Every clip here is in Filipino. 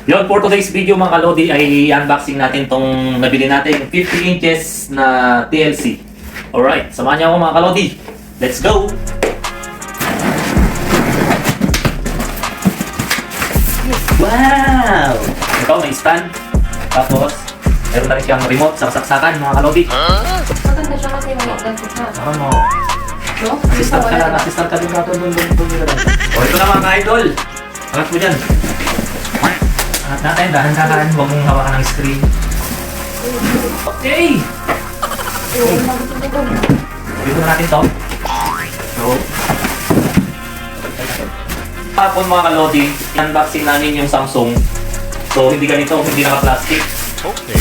Yon, for today's video mga kalodi ay unboxing natin tong nabili natin 50 inches na TLC. Alright, samahan niyo ako mga kalodi. Let's go! Wow! Ito may stand. Tapos, meron na rin siyang remote sa saksakan mga kalodi. Maganda siya kasi may ganito siya. Ano? No? Assistant ka lang, assistant ka din natin doon. O ito na mga idol. Angat mo dyan. Angat natin, dahan-dahan. Huwag mong hawakan ng screen. Okay! Dito na natin to. So, hapon mga kalodi, unboxing namin yung Samsung. So, hindi ganito, hindi naka-plastic.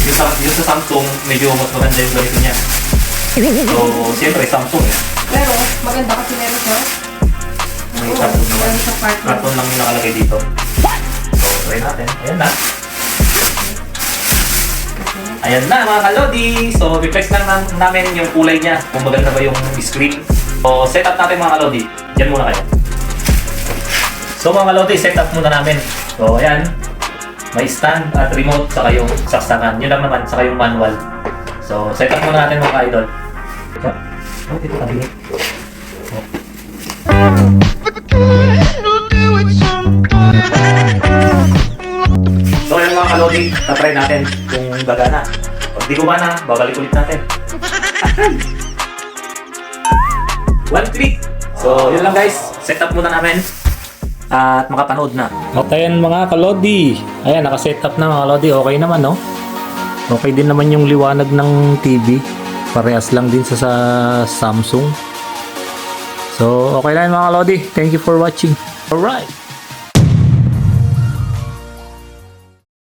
Yung sa Samsung, medyo mas maganda yung ganito niya. So, siyempre Samsung eh. Pero, maganda kasi meron siya. May Samsung naman. Meron siya part Karton lang yung nakalagay dito. So, try natin. Ayan na. Ayan na mga kalodi. So, reflex lang namin yung kulay niya. Kung maganda ba yung screen. So, set up natin mga kalodi. Diyan muna kayo. So mga kalodi, set up muna namin. So, ayan. May stand at remote saka yung saksakan. Yun lang naman, saka yung manual. So, set up muna natin mga idol. Oh, dito kabinet. So yun mga kalodi, tatry natin kung gagana. Pag di gumana, babalik ulit natin. One click! So yun lang guys, set up muna namin at makapanood na. At ayan mga kalodi, ayan nakaset up na mga kalodi, okay naman no? Okay din naman yung liwanag ng TV, parehas lang din sa Samsung. So okay lang mga kalodi, thank you for watching. Alright!